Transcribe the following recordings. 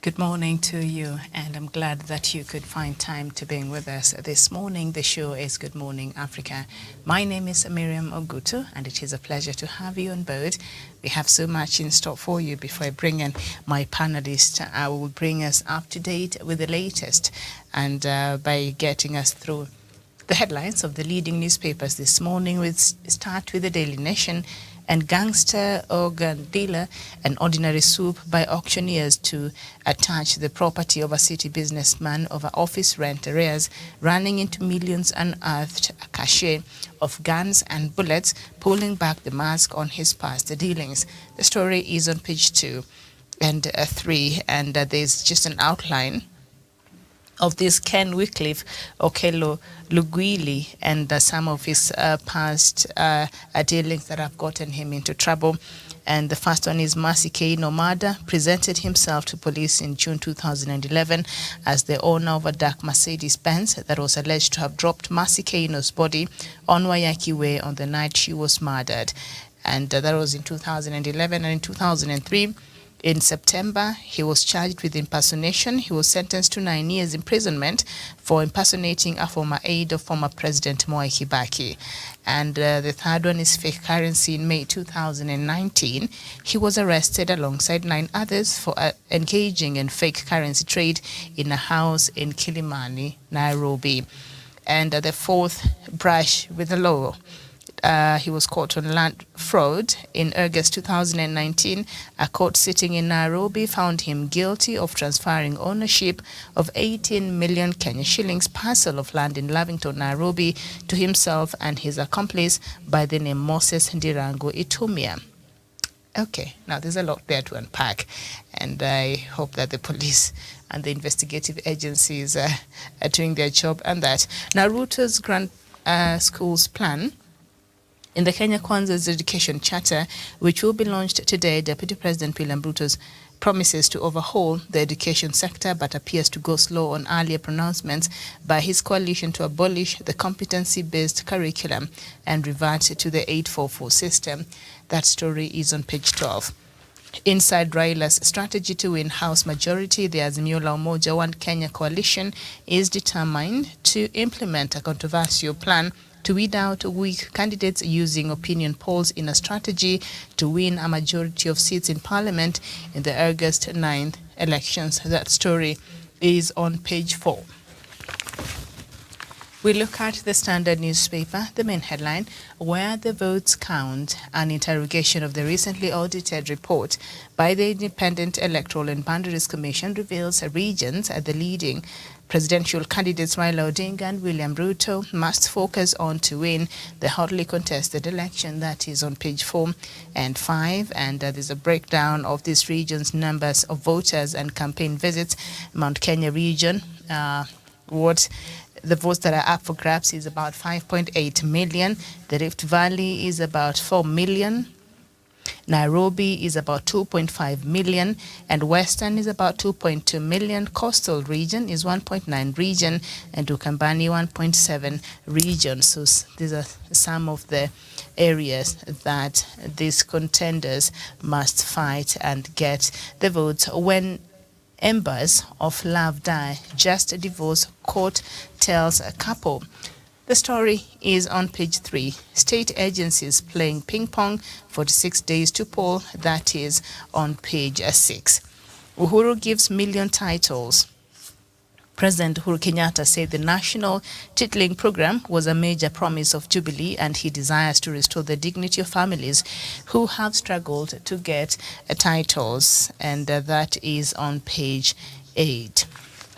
Good morning to you, and I'm glad that you could find time to be with us this morning. The show is Good Morning Africa. My name is Miriam Ogutu, and it is a pleasure to have you on board. We have so much in store for you. Before I bring in my panelist, I will bring us up to date with the latest, and by getting us through the headlines of the leading newspapers this morning. We start with the Daily Nation. And Gangster, organ dealer, and ordinary soup by auctioneers to attach the property of a city businessman over office rent arrears, running into millions unearthed, a cache of guns and bullets, pulling back the mask on his past dealings. The story is on page 2 and 3, and there's just an outline of this Ken Wycliffe Okello Luguili and some of his past dealings that have gotten him into trouble. And the first one is Mercy K. Nomada presented himself to police in June 2011 as the owner of a dark Mercedes-Benz that was alleged to have dropped Mercy Kano's body on Wayaki Way on the night she was murdered. And that was in 2011. And in 2003, in September, he was charged with impersonation. He was sentenced to 9 years imprisonment for impersonating a former aide of former President Mwai Kibaki. And the third one is fake currency. In May 2019, he was arrested alongside 9 others for engaging in fake currency trade in a house in Kilimani, Nairobi. And the fourth, brush with the law. He was caught on land fraud in August 2019. A court sitting in Nairobi found him guilty of transferring ownership of 18 million Kenya shillings parcel of land in Lavington, Nairobi to himself and his accomplice by the name Moses Ndirango Itumia. Okay, now there's a lot there to unpack, and I hope that the police and the investigative agencies are doing their job and that. Now, Ruto's Grand Schools Plan in the Kenya Kwanza's Education Charter, which will be launched today, Deputy President William Ruto promises to overhaul the education sector but appears to go slow on earlier pronouncements by his coalition to abolish the competency-based curriculum and revert to the 844 system. That story is on page 12. Inside Raila's strategy to win House majority, the Azimio la Umoja One Kenya coalition is determined to implement a controversial plan to weed out weak candidates using opinion polls in a strategy to win a majority of seats in parliament in the August 9th elections. That story is on page 4. We look at the Standard newspaper, the main headline, Where the Votes Count, an interrogation of the recently audited report by the Independent Electoral and Boundaries Commission reveals regions at the leading presidential candidates Raila Odinga and William Ruto must focus on to win the hotly contested election. That is on page 4 and 5, and there's a breakdown of this region's numbers of voters and campaign visits. Mount Kenya region, the votes that are up for grabs is about 5.8 million. The Rift Valley is about 4 million. Nairobi is about 2.5 million, and Western is about 2.2 million. Coastal region is 1.9 region, and Ukambani 1.7 region. So these are some of the areas that these contenders must fight and get the votes. When embers of love die, just a divorce court tells a couple. The story is on page 3. State agencies playing ping pong, 46 days to poll. That is on page 6. Uhuru gives million titles. President Uhuru Kenyatta said the national titling program was a major promise of Jubilee, and he desires to restore the dignity of families who have struggled to get titles. And that is on page 8.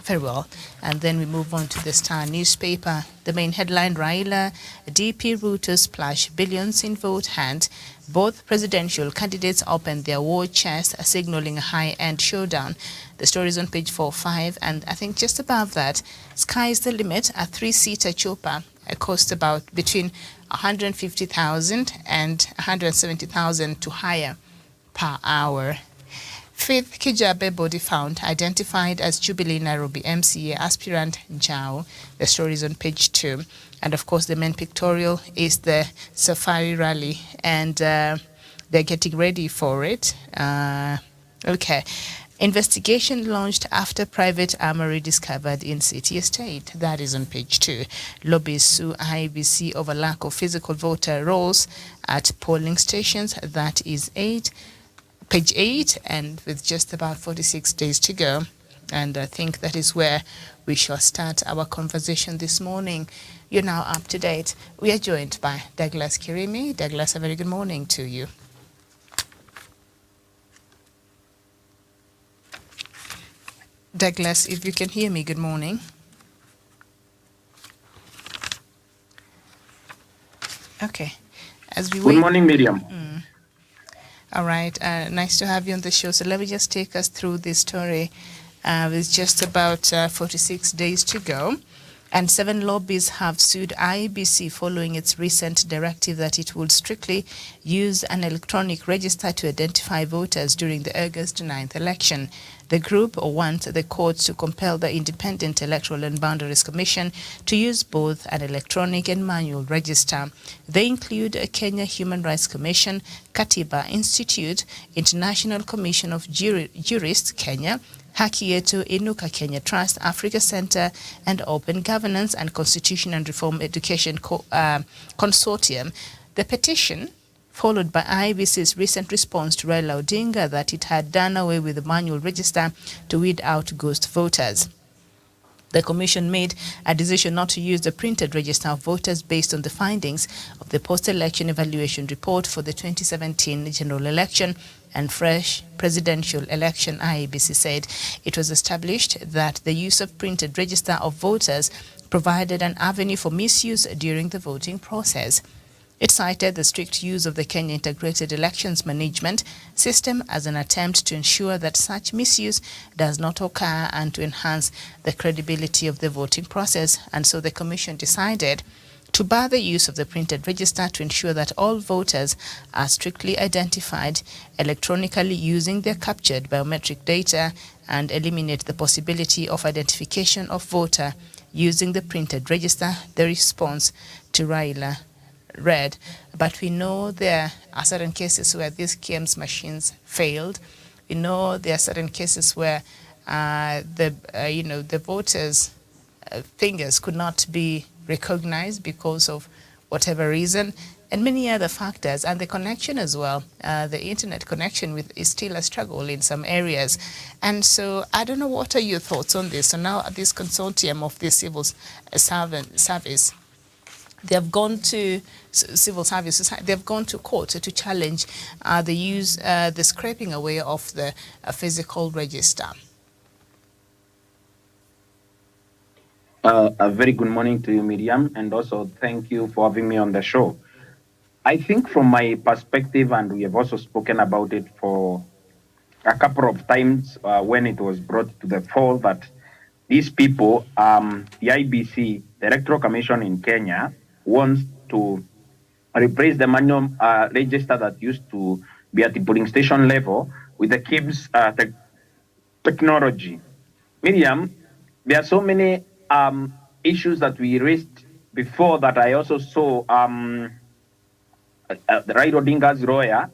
Very well. And then we move on to the Star newspaper. The main headline, Raila, DP Ruto splash billions in vote hand. Both presidential candidates opened their war chest, signaling a high-end showdown. The story is on page 4-5, and I think just above that, sky's the limit. A 3-seater chopper costs about between 150,000 and 170,000 to hire per hour. Faith Kijabe body found, identified as Jubilee Nairobi MCA aspirant Njao. The story is on page 2. And of course, the main pictorial is the safari rally, and they're getting ready for it. Okay. Investigation launched after private armory discovered in city estate. That is on page 2. Lobbies sue IEBC over lack of physical voter rolls at polling stations. That is page 8, and with just about 46 days to go. And I think that is where we shall start our conversation this morning. You're now up to date. We are joined by Douglas Kirimi. Douglas, a very good morning to you. Douglas, if you can hear me, good morning. Okay. As we Good morning, Miriam. All right. Nice to have you on the show. So let me just take us through this story. With just about 46 days to go. And 7 lobbies have sued IEBC following its recent directive that it would strictly use an electronic register to identify voters during the August 9th election. The group wants the courts to compel the Independent Electoral and Boundaries Commission to use both an electronic and manual register. They include Kenya Human Rights Commission, Katiba Institute, International Commission of Jurists Kenya, Haki Yetu, Inuka Kenya Trust, Africa Center, and Open Governance and Constitution and Reform Education Consortium. The petition, followed by IEBC's recent response to Raila Odinga that it had done away with the manual register to weed out ghost voters. The Commission made a decision not to use the printed register of voters based on the findings of the post-election evaluation report for the 2017 general election and fresh presidential election. IEBC said it was established that the use of printed register of voters provided an avenue for misuse during the voting process. It cited the strict use of the Kenya Integrated Elections Management System as an attempt to ensure that such misuse does not occur and to enhance the credibility of the voting process. And so the Commission decided to bar the use of the printed register to ensure that all voters are strictly identified electronically using their captured biometric data and eliminate the possibility of identification of voter using the printed register. The response to Raila read, but we know there are certain cases where these KIEMS machines failed. We know there are certain cases where the voters' fingers could not be recognized because of whatever reason, and many other factors, and the connection as well. The internet connection is still a struggle in some areas. And so I don't know, what are your thoughts on this? So now this consortium of the civil service, they have gone to civil services. They've gone to court to challenge the scraping away of the physical register. A very good morning to you, Miriam, and also thank you for having me on the show. I think from my perspective, and we have also spoken about it for a couple of times when it was brought to the fore, that these people, the IEBC, the Electoral Commission in Kenya, wants to replace the manual register that used to be at the polling station level with the KIEMS technology. Miriam, there are so many issues that we raised before that I also saw the Raila Odinga's lawyer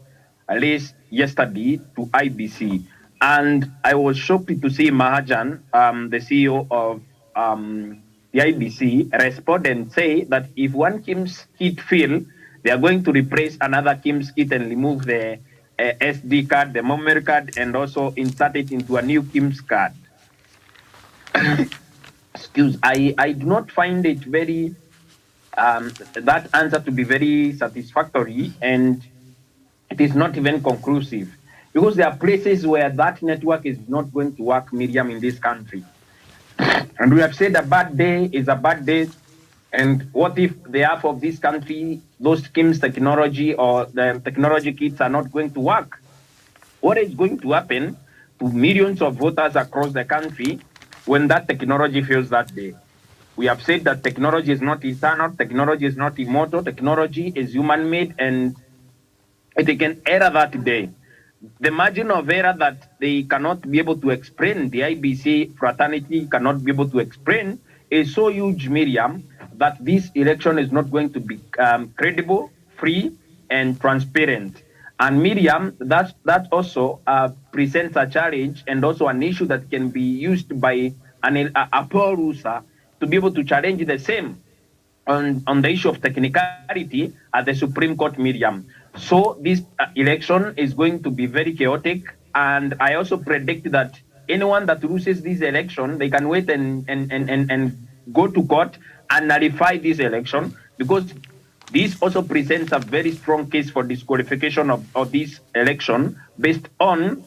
released yesterday to IEBC. And I was shocked to see Mahajan, the CEO of the IEBC, respond and say that if one KIEMS kit fail, they are going to replace another KIEMS kit and remove the SD card, the memory card, and also insert it into a new KIEMS card. I do not find it very, that answer to be very satisfactory, and it is not even conclusive, because there are places where that network is not going to work, Miriam, in this country. And we have said a bad day is a bad day. And what if the half of this country, those KIEMS technology or the technology kits are not going to work? What is going to happen to millions of voters across the country when that technology fails that day? We have said that technology is not eternal, technology is not immortal, technology is human-made, and it can error that day. The margin of error that they cannot be able to explain, the IEBC fraternity cannot be able to explain, is so huge, Miriam, that this election is not going to be credible, free, and transparent. And Miriam, that also presents a challenge and also an issue that can be used by a poor user to be able to challenge the same on the issue of technicality at the Supreme Court, Miriam. So this election is going to be very chaotic, and I also predict that anyone that loses this election, they can wait and go to court and nullify this election, because this also presents a very strong case for disqualification of this election based on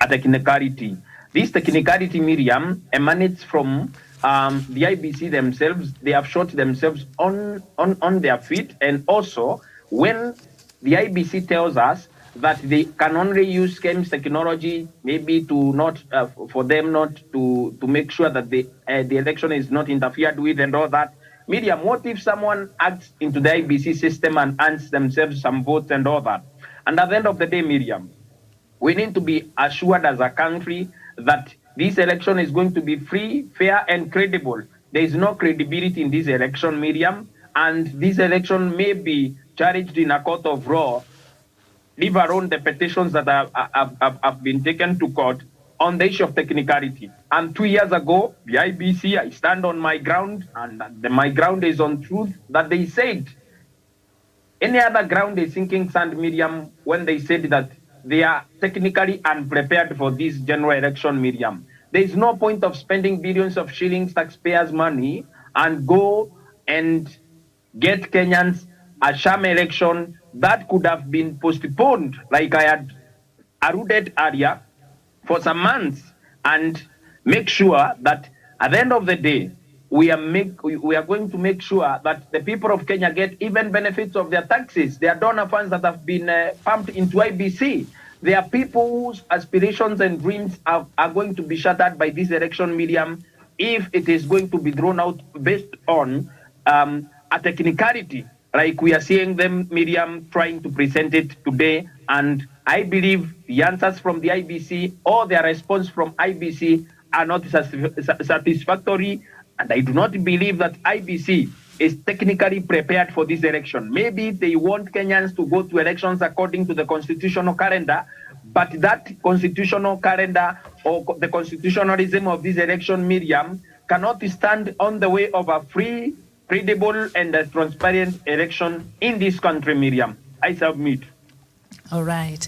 a technicality. This technicality, Miriam, emanates from the IBC themselves. They have shot themselves on their feet. And also, when the IBC tells us that they can only use SCAMS technology, maybe to not, for them not to make sure that the election is not interfered with and all that. Miriam, what if someone acts into the IBC system and earns themselves some votes and all that? And at the end of the day, Miriam, we need to be assured as a country that this election is going to be free, fair, and credible. There is no credibility in this election, Miriam, and this election may be challenged in a court of law, leave alone the petitions that have been taken to court on the issue of technicality. And 2 years ago, the IBC, I stand on my ground, and my ground is on truth, that they said any other ground is sinking sand, Miriam, when they said that they are technically unprepared for this general election, Miriam. There is no point of spending billions of shillings taxpayers' money and go and get Kenyans a sham election that could have been postponed, like I had alluded earlier, for some months, and make sure that at the end of the day, we are going to make sure that the people of Kenya get even benefits of their taxes, their donor funds that have been pumped into IBC. There are people whose aspirations and dreams are going to be shattered by this election, Miriam, if it is going to be drawn out based on a technicality, like we are seeing them, Miriam, trying to present it today. And I believe the answers from the IBC or their response from IBC are not satisfactory. And I do not believe that IBC is technically prepared for this election. Maybe they want Kenyans to go to elections according to the constitutional calendar, but that constitutional calendar or the constitutionalism of this election, Miriam, cannot stand on the way of a free, credible, and a transparent election in this country, Miriam. I submit. All right.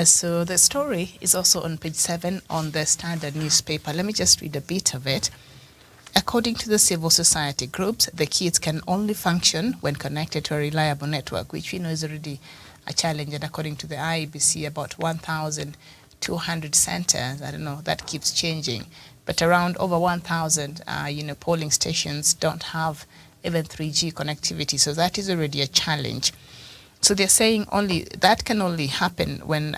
So the story is also on page 7 on the Standard newspaper. Let me just read a bit of it. According to the civil society groups, the kits can only function when connected to a reliable network, which we know is already a challenge. And according to the IEBC, about 1,200 centers, I don't know, that keeps changing. But around over 1,000, polling stations don't have even 3G connectivity. So that is already a challenge. So they're saying that can only happen when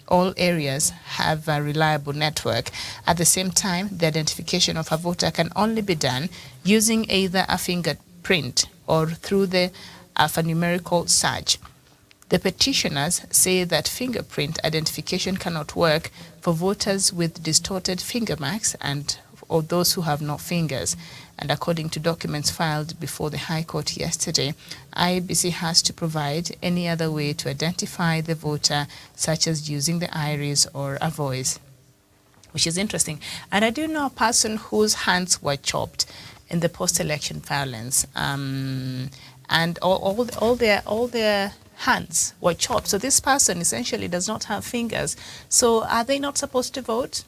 all areas have a reliable network. At the same time, the identification of a voter can only be done using either a fingerprint or through the alphanumerical search. The petitioners say that fingerprint identification cannot work for voters with distorted finger marks or those who have no fingers. And according to documents filed before the High Court yesterday, IEBC has to provide any other way to identify the voter, such as using the iris or a voice, which is interesting. And I do know a person whose hands were chopped in the post-election violence, and all their hands were chopped. So this person essentially does not have fingers. So are they not supposed to vote?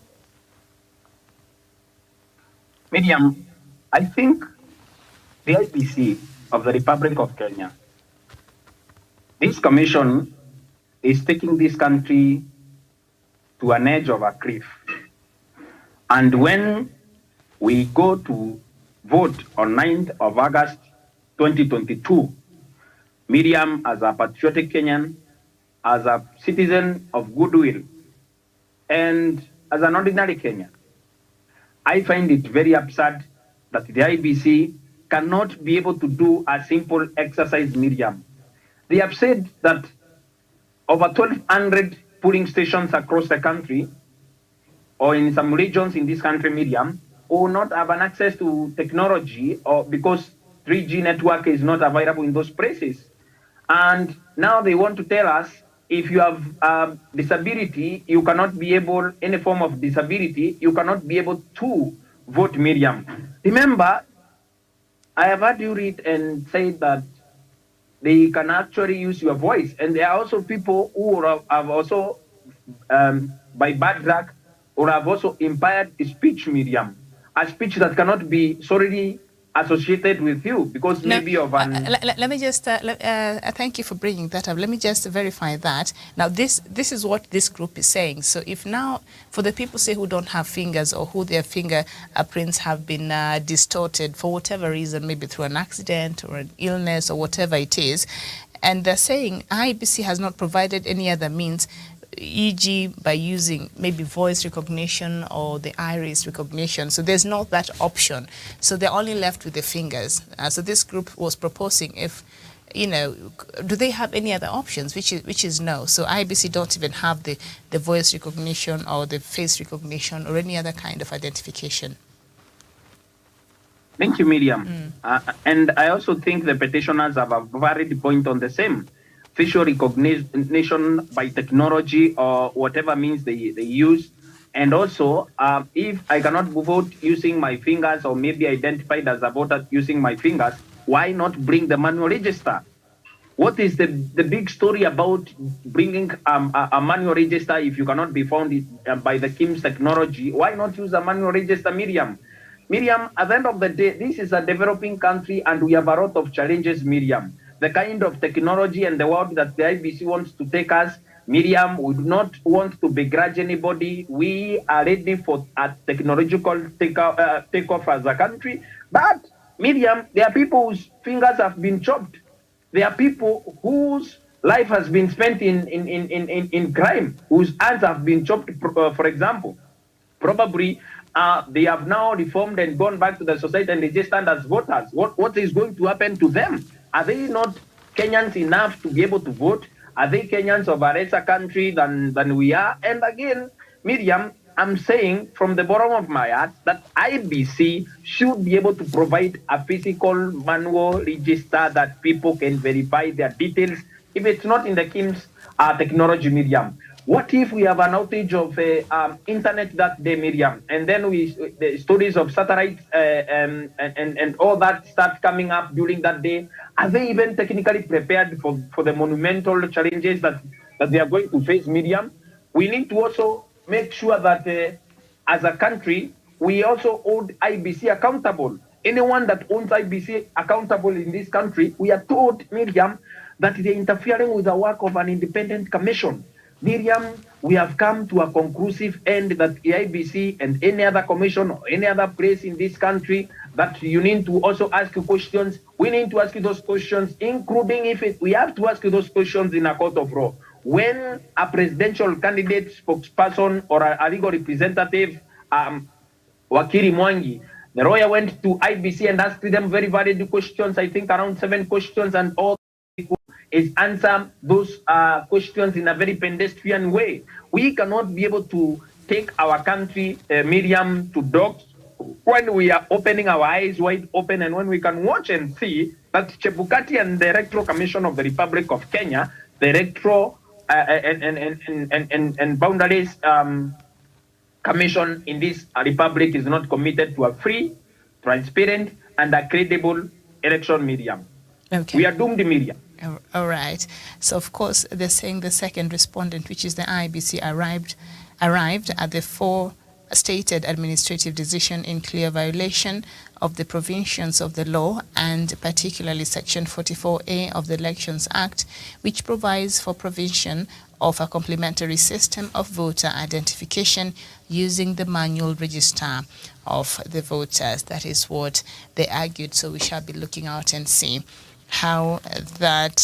Miriam, I think the IEBC of the Republic of Kenya, this commission is taking this country to an edge of a cliff. And when we go to vote on 9th of August 2022, Miriam, as a patriotic Kenyan, as a citizen of goodwill, and as an ordinary Kenyan, I find it very absurd that the IEBC cannot be able to do a simple exercise, Miriam. They have said that over 1,200 polling stations across the country, or in some regions in this country, Miriam, will not have an access to technology, or because 3G network is not available in those places. And now they want to tell us if you have disability, you cannot be able, any form of disability, you cannot be able to vote, Miriam. Remember, I have heard you read and say that they can actually use your voice. And there are also people who have also, by bad luck, or have also impaired speech, Miriam. A speech that cannot be solely associated with you because No, maybe of an... let me just, thank you for bringing that up. Let me just verify that. Now, this is what this group is saying. So if now, for the people, say, who don't have fingers or who their fingerprints have been distorted for whatever reason, maybe through an accident or an illness or whatever it is, and they're saying IEBC has not provided any other means, e.g. by using maybe voice recognition or the iris recognition. So there's not that option. So they're only left with the fingers. So this group was proposing if, you know, do they have any other options, which is no. So IEBC don't even have the voice recognition or the face recognition or any other kind of identification. Thank you, Miriam. And I also think the petitioners have a valid point on the same. Facial recognition by technology or whatever means they use. And also, if I cannot vote using my fingers or maybe identified as a voter using my fingers, why not bring the manual register? What is the big story about bringing a manual register if you cannot be found by the KIMS technology? Why not use a manual register, Miriam? Miriam, at the end of the day, this is a developing country and we have a lot of challenges, Miriam. The kind of technology and the world that the IEBC wants to take us, Miriam, we do not want to begrudge anybody. We are ready for a technological takeoff as a country. But, Miriam, there are people whose fingers have been chopped. There are people whose life has been spent in crime, whose hands have been chopped, for example. Probably they have now reformed and gone back to the society and they just stand as voters. What is going to happen to them? Are they not Kenyans enough to be able to vote? Are they Kenyans of a lesser country than we are? And again, Miriam, I'm saying from the bottom of my heart that IEBC should be able to provide a physical manual register that people can verify their details if it's not in the KIMS technology, Miriam. What if we have an outage of internet that day, Miriam, and then the stories of satellites and all that start coming up during that day? Are they even technically prepared for the monumental challenges that they are going to face, Miriam? We need to also make sure that as a country, we also hold IEBC accountable. Anyone that owns IEBC accountable in this country, we are told, Miriam, that they're interfering with the work of an independent commission. Miriam, we have come to a conclusive end that the IEBC and any other commission or any other place in this country that you need to also ask questions. We need to ask those questions, including we have to ask those questions in a court of law. When a presidential candidate, spokesperson, or a legal representative, Wakiri Mwangi, the lawyer went to IEBC and asked them very valid questions, I think around 7 questions, and all is answer those questions in a very pedestrian way. We cannot be able to take our country, Miriam, to dogs when we are opening our eyes wide open and when we can watch and see that Chebukati and the Electoral Commission of the Republic of Kenya, the Electoral and Boundaries Commission in this republic is not committed to a free, transparent, and a credible election, Miriam. Okay. We are doomed, Miriam. All right. So, of course, they're saying the second respondent, which is the IEBC, arrived at the 4 stated administrative decision in clear violation of the provisions of the law and particularly Section 44A of the Elections Act, which provides for provision of a complementary system of voter identification using the manual register of the voters. That is what they argued. So we shall be looking out and see how that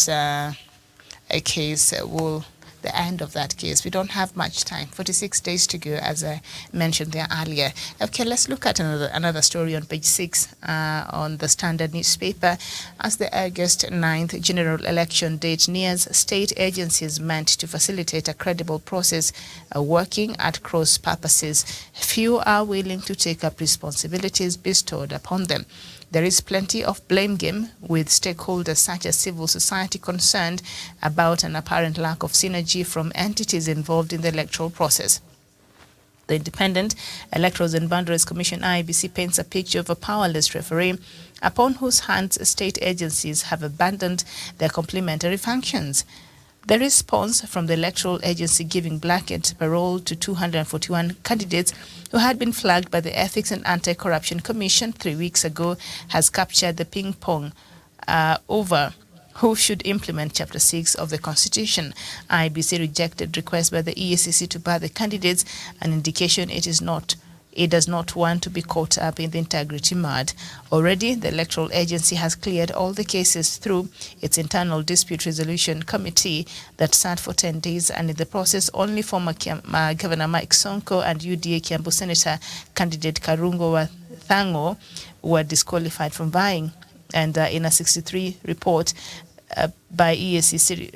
case will, the end of that case. We don't have much time, 46 days to go, as I mentioned there earlier. Okay, let's look at another story on page 6 on the Standard newspaper. As the August 9th general election date nears, state agencies meant to facilitate a credible process are working at cross purposes. Few are willing to take up responsibilities bestowed upon them. There is plenty of blame game, with stakeholders such as civil society concerned about an apparent lack of synergy from entities involved in the electoral process. The Independent Electorals and Boundaries Commission IEBC paints a picture of a powerless referee upon whose hands state agencies have abandoned their complementary functions. The response from the electoral agency giving blanket parole to 241 candidates who had been flagged by the Ethics and Anti-Corruption Commission 3 weeks ago has captured the ping-pong over who should implement Chapter 6 of the Constitution. IEBC rejected requests by the EACC to bar the candidates, an indication it does not want to be caught up in the integrity mud. Already, the electoral agency has cleared all the cases through its internal dispute resolution committee that sat for 10 days, and in the process, only former Governor Mike Sonko and UDA Kiambu Senator candidate Karungo Wathango were disqualified from vying. And in a 63 report by EACC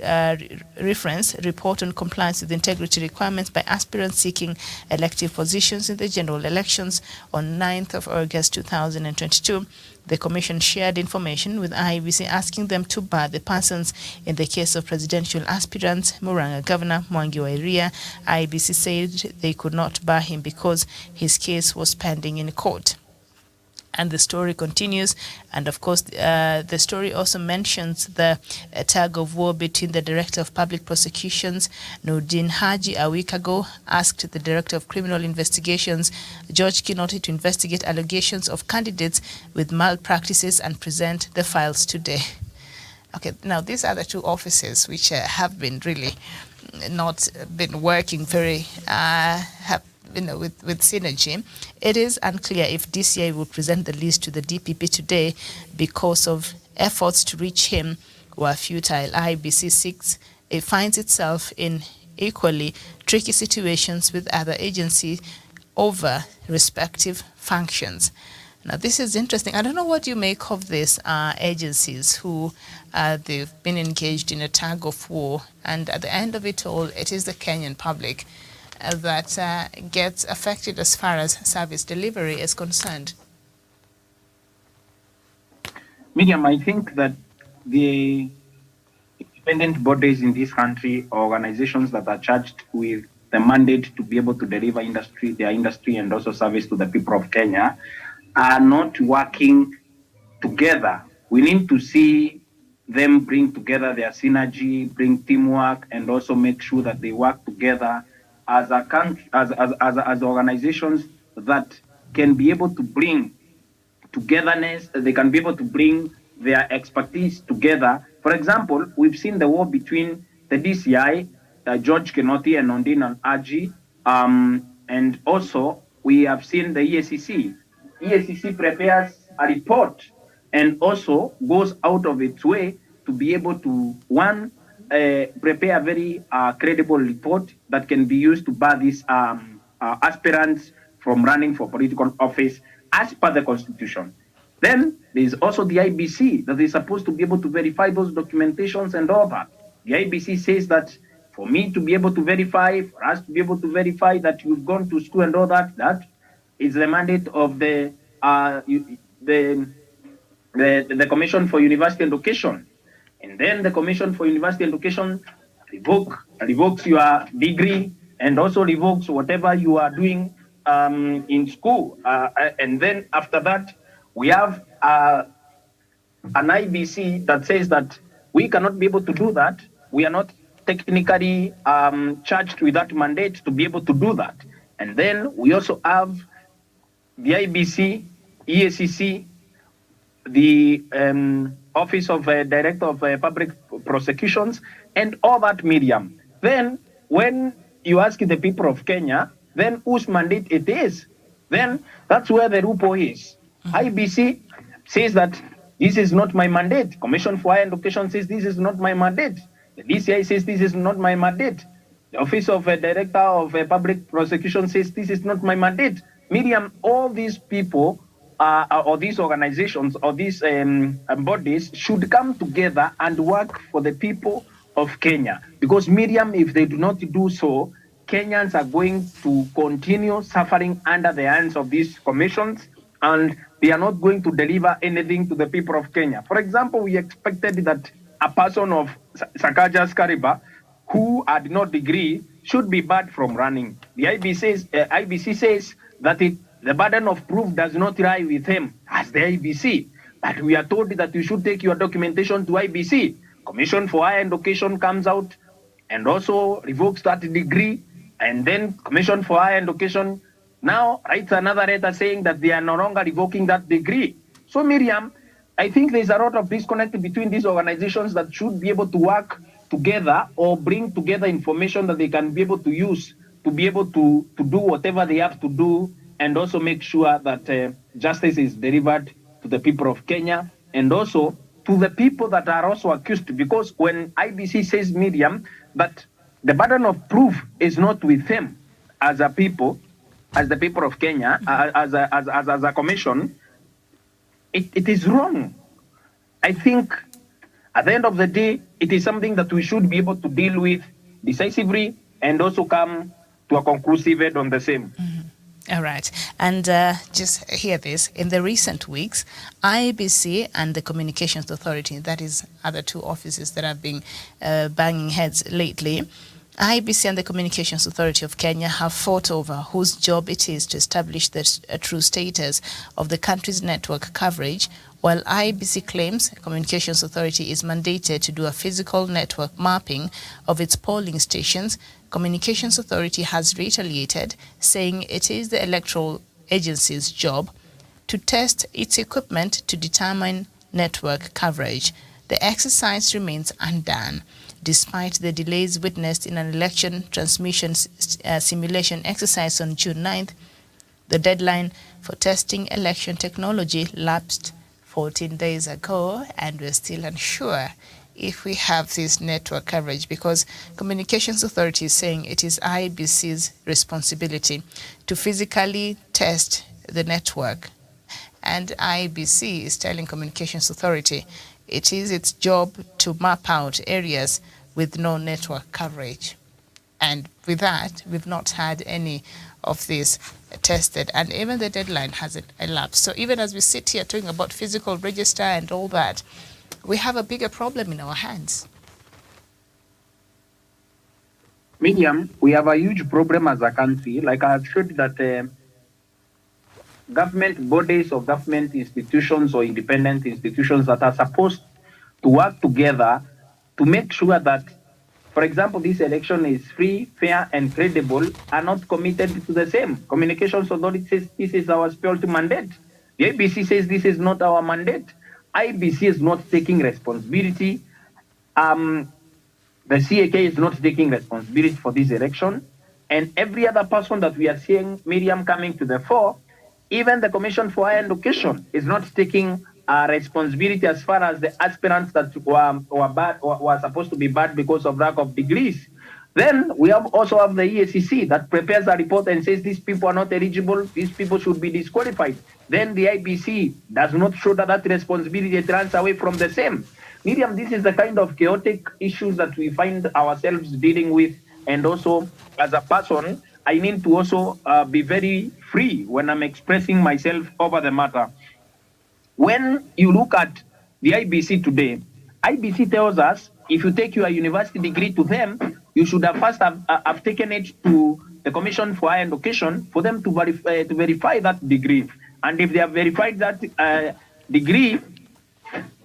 reference, report on compliance with integrity requirements by aspirants seeking elective positions in the general elections on 9th of August 2022, the Commission shared information with IEBC asking them to bar the persons. In the case of presidential aspirants, Muranga Governor Mwangi wa Iria, IEBC said they could not bar him because his case was pending in court. And the story continues, and of course the story also mentions the tug of war between the Director of Public Prosecutions, Nordin Haji, a week ago asked the Director of Criminal Investigations, George Kinoti, to investigate allegations of candidates with malpractices and present the files today. Okay, now these are the two offices which have been really not been working very with synergy. It is unclear if DCI will present the list to the DPP today because of efforts to reach him were futile. IEBC it finds itself in equally tricky situations with other agencies over respective functions. Now, this is interesting. I don't know what you make of these agencies who they've been engaged in a tug of war, and at the end of it all, it is the Kenyan public that gets affected as far as service delivery is concerned. Miriam, I think that the independent bodies in this country, organizations that are charged with the mandate to be able to deliver their industry and also service to the people of Kenya, are not working together. We need to see them bring together their synergy, bring teamwork, and also make sure that they work together as a country, as organizations that can be able to bring togetherness. They can be able to bring their expertise together. For example, we've seen the war between the DCI, George Kinoti and Nordin Haji, and also we have seen the EACC. EACC prepares a report and also goes out of its way to be able to, prepare a very credible report that can be used to bar these aspirants from running for political office as per the Constitution. Then there is also the IEBC that is supposed to be able to verify those documentations and all that. The IEBC says that for me to be able to verify, for us to be able to verify that you've gone to school and all that, that is the mandate of the Commission for University Education. And then the Commission for University Education revokes your degree and also revokes whatever you are doing in school. And then after that, we have an IEBC that says that we cannot be able to do that. We are not technically charged with that mandate to be able to do that. And then we also have the IEBC, EACC, the Office of Director of Public Prosecutions, and all that, Miriam. Then when you ask the people of Kenya, then whose mandate it is, then that's where the loophole is. IEBC says that this is not my mandate. Commission for Higher Education says this is not my mandate. The DCI says this is not my mandate. The Office of Director of Public Prosecution says this is not my mandate. Miriam, all these people or these organizations or these bodies should come together and work for the people of Kenya. Because Miriam, if they do not do so, Kenyans are going to continue suffering under the hands of these commissions and they are not going to deliver anything to the people of Kenya. For example, we expected that a person of Sakaja's caliber who had no degree should be barred from running. The IBC says that the burden of proof does not lie with him as the IBC. But we are told that you should take your documentation to IBC. Commission for Higher Education comes out and also revokes that degree. And then Commission for Higher Education now writes another letter saying that they are no longer revoking that degree. So Miriam, I think there's a lot of disconnect between these organizations that should be able to work together or bring together information that they can be able to use to be able to do whatever they have to do, and also make sure that justice is delivered to the people of Kenya and also to the people that are also accused. Because when IBC says, Miriam, that the burden of proof is not with them as a people, as the people of Kenya, as a commission, it is wrong. I think at the end of the day, it is something that we should be able to deal with decisively and also come to a conclusive end on the same. All right. And just hear this. In the recent weeks, IEBC and the Communications Authority, that is other two offices that have been banging heads lately, IEBC and the Communications Authority of Kenya have fought over whose job it is to establish the true status of the country's network coverage. While IEBC claims Communications Authority is mandated to do a physical network mapping of its polling stations, Communications Authority has retaliated, saying it is the electoral agency's job to test its equipment to determine network coverage. The exercise remains undone, despite the delays witnessed in an election transmission simulation exercise on June 9th. The deadline for testing election technology lapsed 14 days ago, and we're still unsure if we have this network coverage, because Communications Authority is saying it is IEBC's responsibility to physically test the network. And IEBC is telling Communications Authority it is its job to map out areas with no network coverage. And with that, we've not had any of this tested, and even the deadline hasn't elapsed. So even as we sit here talking about physical register and all that, we have a bigger problem in our hands. Miriam, we have a huge problem as a country. Like I have showed that government bodies or government institutions or independent institutions that are supposed to work together to make sure that, for example, this election is free, fair, and credible, are not committed to the same. Communications Authority says this is our specialty mandate. The IEBC says this is not our mandate. IEBC is not taking responsibility. The CAK is not taking responsibility for this election. And every other person that we are seeing, Miriam, coming to the fore, even the Commission for Higher Education is not taking responsibility as far as the aspirants that were supposed to be bad because of lack of degrees. Then we also have the EACC that prepares a report and says these people are not eligible, these people should be disqualified. Then the IBC does not show that responsibility, it runs away from the same. Miriam, this is the kind of chaotic issues that we find ourselves dealing with. And also, as a person, I need to also be very free when I'm expressing myself over the matter. When you look at the IBC today, IBC tells us if you take your university degree to them, you should have first have taken it to the Commission for Higher Education for them to verify that degree. And if they have verified that degree,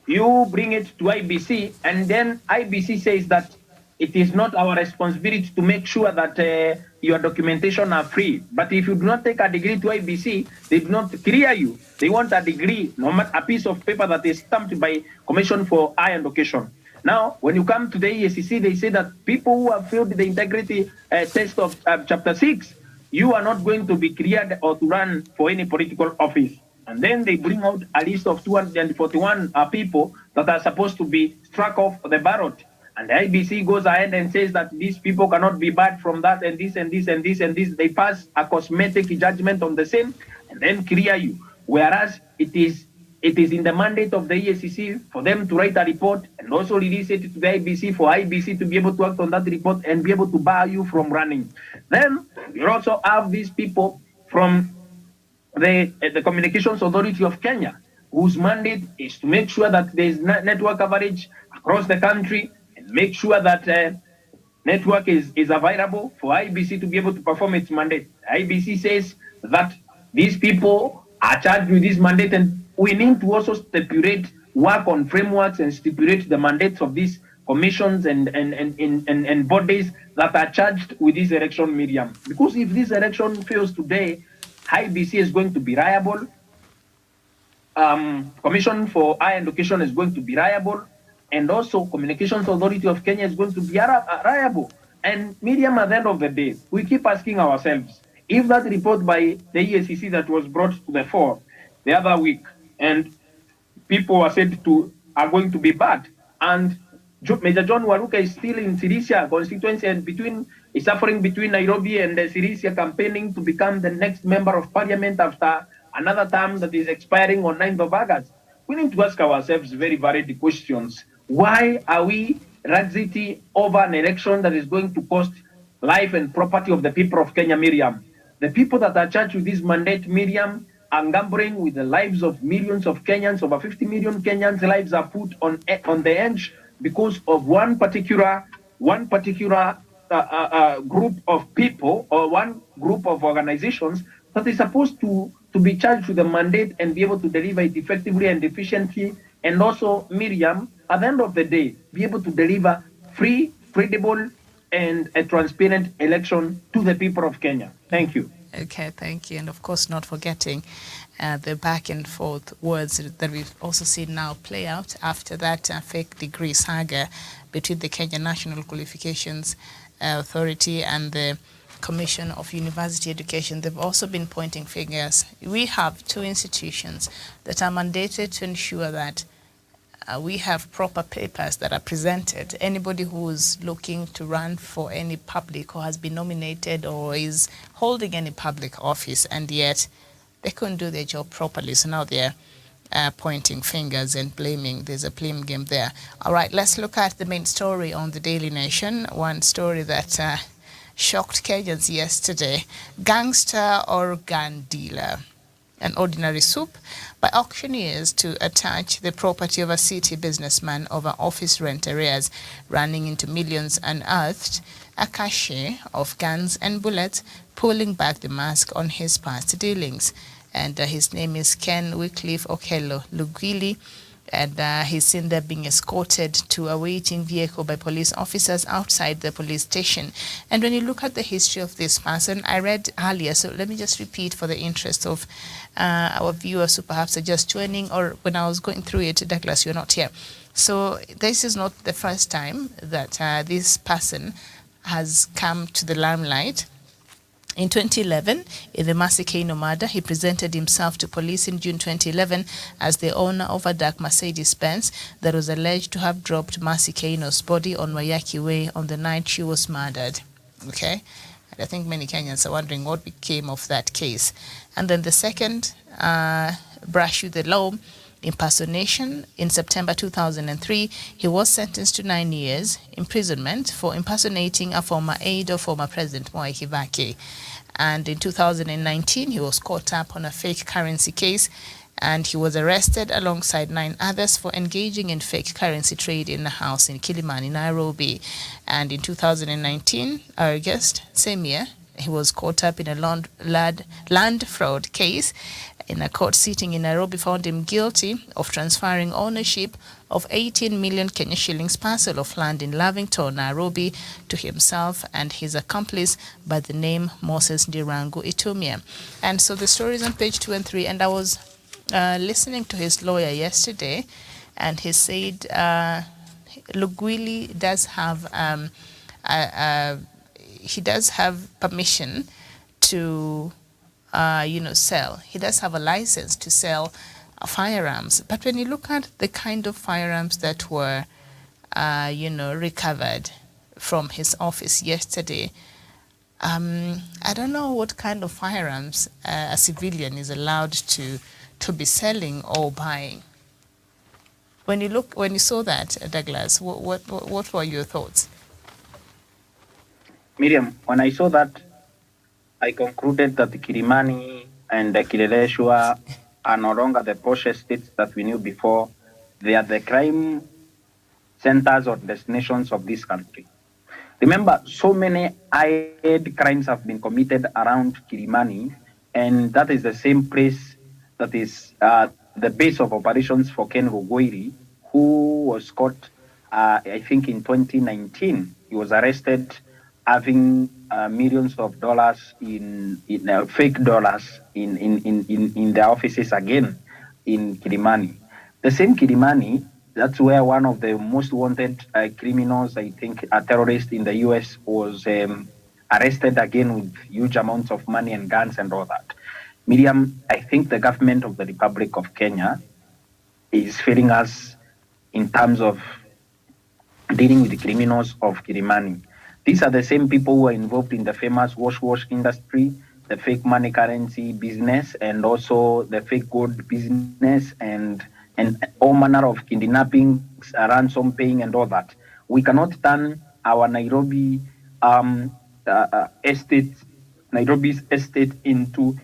you bring it to IBC, and then IBC says that it is not our responsibility to make sure that your documentation are free. But if you do not take a degree to IBC, they do not clear you. They want a degree, no matter a piece of paper that is stamped by Commission for Higher Education. Now, when you come to the EACC, they say that people who have failed the integrity test of Chapter 6, you are not going to be cleared or to run for any political office. And then they bring out a list of 241 people that are supposed to be struck off the ballot. And the IBC goes ahead and says that these people cannot be barred from that, and this and this and this and this. They pass a cosmetic judgment on the same and then clear you. Whereas it is in the mandate of the EACC for them to write a report and also release it to the IBC for IBC to be able to act on that report and be able to bar you from running. Then you also have these people from the Communications Authority of Kenya, whose mandate is to make sure that there is network coverage across the country and make sure that network is available for IEBC to be able to perform its mandate. IEBC says that these people are charged with this mandate, and we need to also stipulate, work on frameworks and stipulate the mandates of these commissions and bodies that are charged with this election medium. Because if this election fails today, IEBC is going to be liable. Commission for Higher Education is going to be liable, and also Communications Authority of Kenya is going to be liable. And Miriam, at the end of the day, we keep asking ourselves, if that report by the EACC that was brought to the fore the other week, and people are said to are going to be bad, and Major John Waruka is still in Sirisia constituency and is suffering between Nairobi and Sirisia, campaigning to become the next member of parliament after another term that is expiring on 9th of August. We need to ask ourselves very valid questions. Why are we laxity over an election that is going to cost life and property of the people of Kenya, Miriam? The people that are charged with this mandate, Miriam, are gambling with the lives of millions of Kenyans. Over 50 million Kenyans' lives are put on the edge because of one particular group of people or one group of organizations that is supposed to be charged with a mandate and be able to deliver it effectively and efficiently, and also, Miriam, at the end of the day, be able to deliver free, credible, and a transparent election to the people of Kenya. Thank you. Okay, thank you. And of course, not forgetting the back and forth words that we've also seen now play out after that fake degree saga between the Kenya National Qualifications Authority and the Commission of University Education. They've also been pointing fingers. We have two institutions that are mandated to ensure that we have proper papers that are presented. Anybody who is looking to run for any public or has been nominated or is holding any public office, and yet they couldn't do their job properly. So now they're pointing fingers and blaming. There's a blame game there. All right, let's look at the main story on the Daily Nation. One story that shocked Kenyans yesterday. Gangster or gun dealer. An ordinary soup by auctioneers to attach the property of a city businessman over office rent arrears running into millions unearthed, a cache of guns and bullets pulling back the mask on his past dealings. And his name is Ken Wycliffe Okello Lugwili, and he's seen there being escorted to a waiting vehicle by police officers outside the police station. And when you look at the history of this person, I read earlier, so let me just repeat for the interest of our viewers who perhaps are just joining, or when I was going through it, Douglas, you're not here. So this is not the first time that this person has come to the limelight. In 2011, in the Mercy Kaino murder, he presented himself to police in June 2011 as the owner of a dark Mercedes-Benz that was alleged to have dropped Mercy Kaino's body on Wayaki Way on the night she was murdered. Okay? And I think many Kenyans are wondering what became of that case. And then the second brush with the law, impersonation. In September 2003, he was sentenced to 9 years imprisonment for impersonating a former aide of former President Mwai Kibaki. And in 2019, he was caught up on a fake currency case, and he was arrested alongside 9 others for engaging in fake currency trade in a house in Kilimani, Nairobi. And in 2019, August, same year, he was caught up in a land fraud case, in a court sitting in Nairobi found him guilty of transferring ownership of 18 million Kenya shillings parcel of land in Lavington, Nairobi, to himself and his accomplice by the name Moses Ndirangu Itumia. And so the story is on page 2 and 3, and I was listening to his lawyer yesterday, and he said Lugwili does have he does have permission to sell. He does have a license to sell firearms. But when you look at the kind of firearms that were, recovered from his office yesterday, I don't know what kind of firearms a civilian is allowed to be selling or buying. When you saw that, Douglas, what were your thoughts? Miriam, when I saw that, I concluded that the Kilimani and Kileleshwa are no longer the posh estates that we knew before. They are the crime centers or destinations of this country. Remember, so many high-end crimes have been committed around Kilimani, and that is the same place that is the base of operations for Ken Rugwairi, who was caught, I think, in 2019. He was arrested having millions of dollars in fake dollars in their offices again in Kilimani. The same Kilimani, that's where one of the most wanted criminals, I think, a terrorist in the US, was arrested again with huge amounts of money and guns and all that. Miriam, I think the government of the Republic of Kenya is failing us in terms of dealing with the criminals of Kilimani. These are the same people who are involved in the famous wash industry, the fake money currency business, and also the fake gold business, and all manner of kidnappings, ransom paying, and all that. We cannot turn our Nairobi's estate into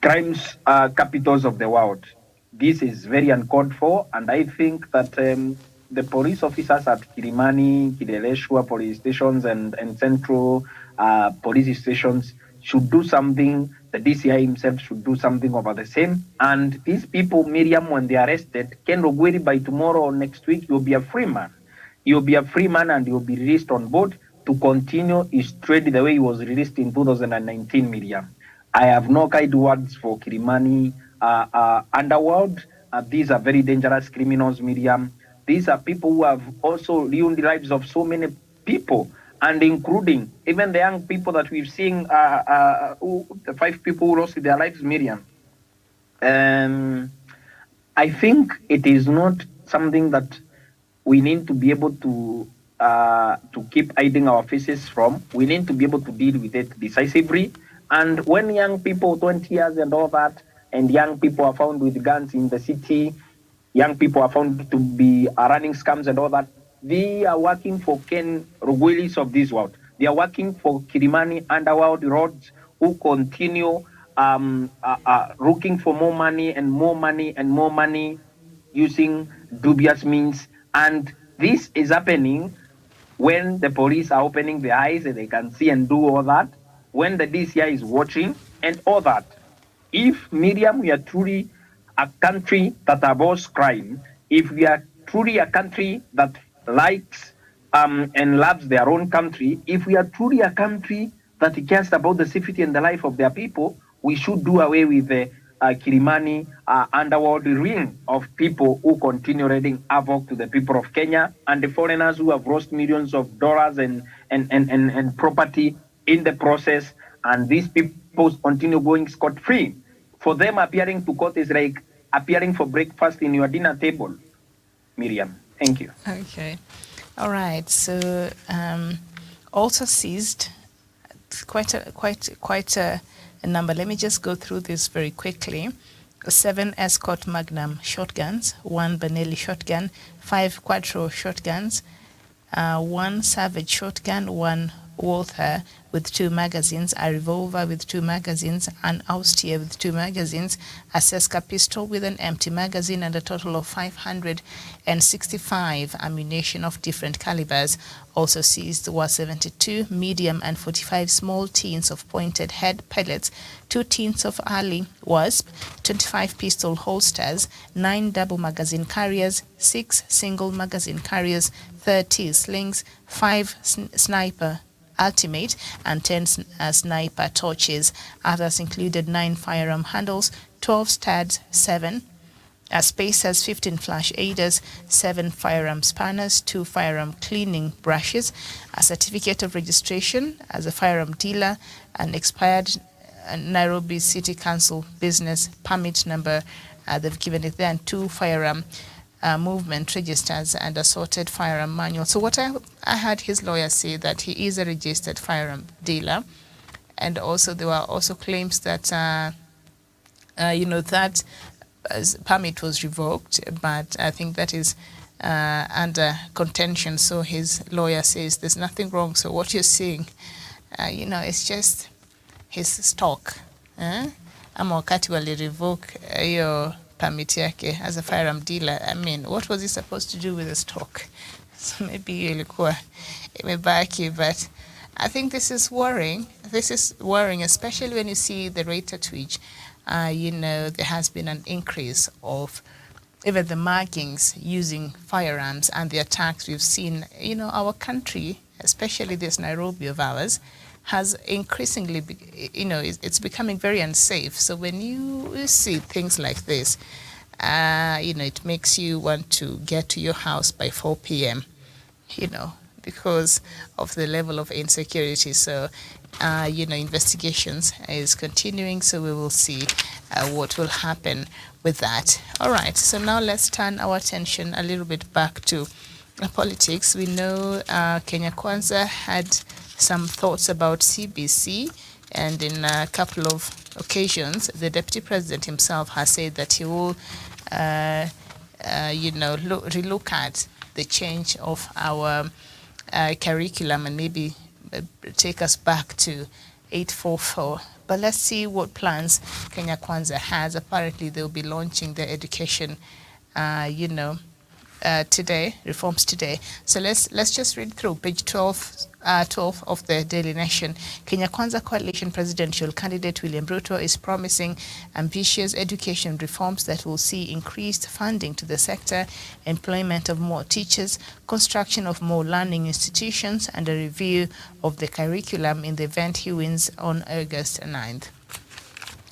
crimes capitals of the world. This is very uncalled for, and I think that the police officers at Kilimani, Kileleshwa police stations, and central police stations should do something. The DCI himself should do something about the same. And these people, Miriam, when they are arrested, Ken Rugwairi, by tomorrow or next week, you'll be a free man. You'll be a free man and you'll be released on board to continue his trade the way he was released in 2019, Miriam. I have no kind words for Kilimani underworld. These are very dangerous criminals, Miriam. These are people who have also ruined the lives of so many people, and including even the young people that we've seen, the 5 people who lost their lives, Miriam. I think it is not something that we need to be able to keep hiding our faces from. We need to be able to deal with it decisively. And when young people, 20 years and all that, and young people are found with guns in the city, young people are found to be running scams and all that, they are working for Ken Rugwairis of this world. They are working for Kilimani underworld roads, who continue looking for more money and more money and more money using dubious means. And this is happening when the police are opening their eyes and they can see and do all that, when the DCI is watching and all that. If, Miriam, we are truly a country that abhors crime, if we are truly a country that likes and loves their own country, if we are truly a country that cares about the safety and the life of their people, we should do away with the Kilimani underworld ring of people who continue wreaking havoc to the people of Kenya and the foreigners who have lost millions of dollars and property in the process. And these people continue going scot-free. For them, appearing to court is like appearing for breakfast in your dinner table. Miriam, thank you. Okay. All right. So also seized quite a number. Let me just go through this very quickly. 7 Escort Magnum shotguns, 1 Benelli shotgun, 5 Quattro shotguns, 1 Savage shotgun, 1 Walther with 2 magazines, a revolver with 2 magazines, an Austere with 2 magazines, a Seska pistol with an empty magazine, and a total of 565 ammunition of different calibers. Also seized were 72 medium and 45 small tins of pointed head pellets, 2 tins of Ali Wasp, 25 pistol holsters, 9 double magazine carriers, 6 single magazine carriers, 30 slings, 5 sniper ultimate, and 10 sniper torches. Others included 9 firearm handles, 12 studs, 7 spacers, 15 flash aiders, 7 firearm spanners, 2 firearm cleaning brushes, a certificate of registration as a firearm dealer, an expired Nairobi City Council business permit number, they've given it there, and 2 firearm movement registers and assorted firearm manual. So what I heard his lawyer say that he is a registered firearm dealer, and also there were also claims that that permit was revoked, but I think that is under contention. So his lawyer says there's nothing wrong. So what you're seeing, it's just his stock. ama wakati wali revoke hiyo permit yake as a firearm dealer. I mean, what was he supposed to do with the stock? So maybe hiyo ilikuwa imebaki, but I think this is worrying. This is worrying, especially when you see the rate at which, there has been an increase of even the markings using firearms and the attacks we've seen. Our country, especially this Nairobi of ours, has increasingly, it's becoming very unsafe. So when you see things like this, it makes you want to get to your house by 4 p.m., because of the level of insecurity. So, investigations is continuing, so we will see what will happen with that. All right, so now let's turn our attention a little bit back to politics. We know Kenya Kwanza had some thoughts about CBC, and in a couple of occasions, the Deputy President himself has said that he will, relook at the change of our curriculum and maybe take us back to 844. But let's see what plans Kenya Kwanza has. Apparently, they'll be launching their education, today, reforms today. So let's just read through page 12 of the Daily Nation. Kenya Kwanza Coalition presidential candidate William Ruto is promising ambitious education reforms that will see increased funding to the sector, employment of more teachers, construction of more learning institutions, and a review of the curriculum in the event he wins on August 9th.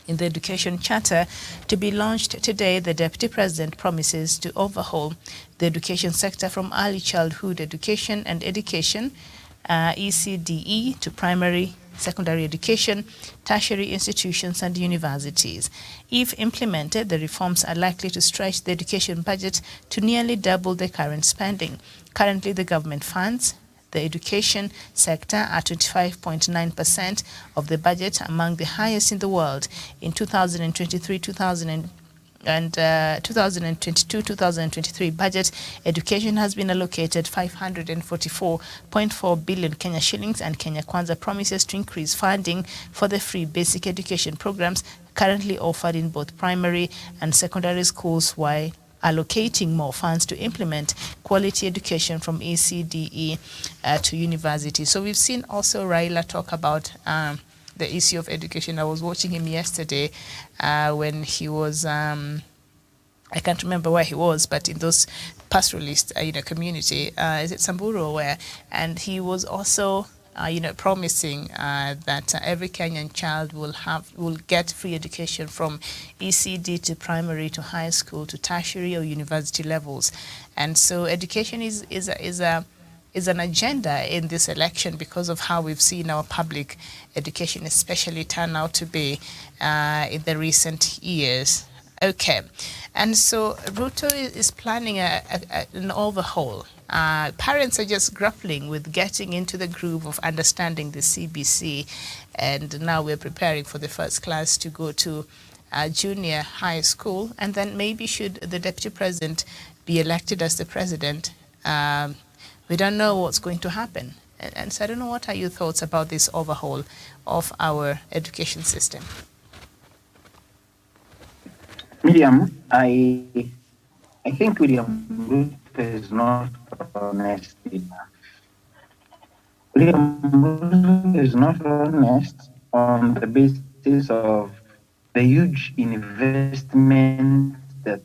In the education charter to be launched today, the Deputy President promises to overhaul the education sector from early childhood education and education, ECDE, to primary, secondary education, tertiary institutions, and universities. If implemented, the reforms are likely to stretch the education budget to nearly double the current spending. Currently, the government funds the education sector at 25.9% of the budget, among the highest in the world. In 2022-2023 budget, education has been allocated 544.4 billion Kenya shillings, and Kenya Kwanza promises to increase funding for the free basic education programs currently offered in both primary and secondary schools, while allocating more funds to implement quality education from ECDE to university. So we've seen also Raila talk about the issue of education. I was watching him yesterday when he was, I can't remember where he was, but in those pastoralist community, is it Samburu or where? And he was also promising that every Kenyan child will get free education from ECD to primary to high school to tertiary or university levels. And so education is an agenda in this election because of how we've seen our public education especially turn out to be in the recent years. Okay, and so Ruto is planning an overhaul. Parents are just grappling with getting into the groove of understanding the CBC, and now we're preparing for the first class to go to junior high school, and then maybe should the Deputy President be elected as the President, we don't know what's going to happen. And so I don't know, what are your thoughts about this overhaul of our education system? Miriam, I think William Ruto is not honest enough. William Ruto is not honest on the basis of the huge investment that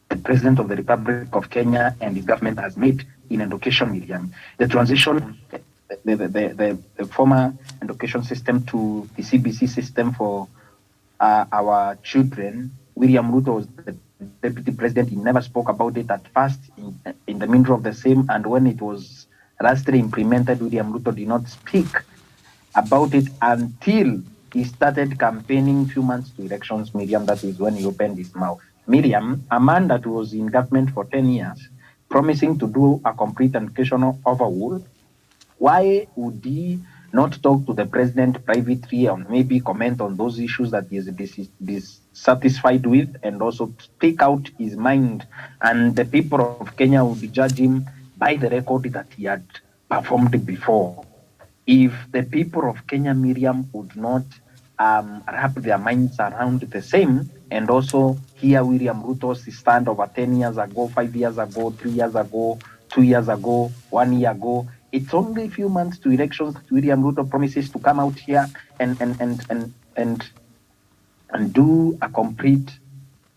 the President of the Republic of Kenya and his government has made in education, Miriam. The transition, the former education system to the CBC system for our children. William Ruto was the Deputy President. He never spoke about it at first in the middle of the same, and when it was lastly implemented, William Ruto did not speak about it until he started campaigning few months to elections, Miriam. That is when he opened his mouth. Miriam, a man that was in government for 10 years, promising to do a complete educational overhaul, why would he not talk to the president privately and maybe comment on those issues that he is dissatisfied with, and also speak out his mind? And the people of Kenya would judge him by the record that he had performed before. If the people of Kenya, Miriam, would not wrap their minds around the same, and also hear William Ruto's stand over 10 years ago, 5 years ago, 3 years ago, 2 years ago, 1 year ago. It's only a few months to elections that William Ruto promises to come out here and do a complete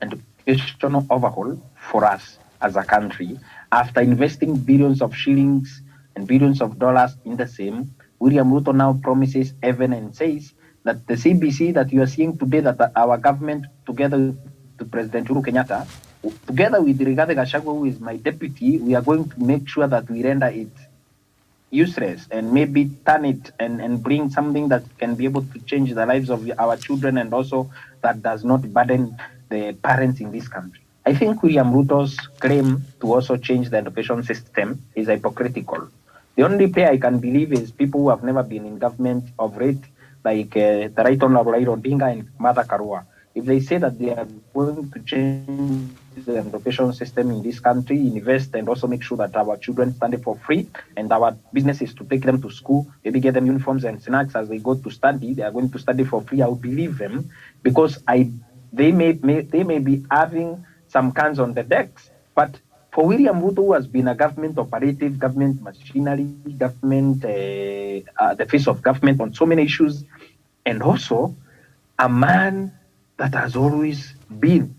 educational overhaul for us as a country. After investing billions of shillings and billions of dollars in the same, William Ruto now promises heaven and says that the CBC that you are seeing today, that our government, together with President Uhuru Kenyatta, together with Rigathi Gachagua, who is my deputy, we are going to make sure that we render it useless and maybe turn it and bring something that can be able to change the lives of our children, and also that does not burden the parents in this country. I think William Ruto's claim to also change the education system is hypocritical. The only play I can believe is people who have never been in government of late, like the Right Honorable Raila Odinga and Mother Karua. If they say that they are going to change the education system in this country, invest, and also make sure that our children study for free, and our business is to take them to school, maybe get them uniforms and snacks as they go to study, they are going to study for free, I would believe them, because they may be having some cans on the decks. But for William Ruto, who has been a government operative, government machinery, government, the face of government on so many issues, and also a man that has always been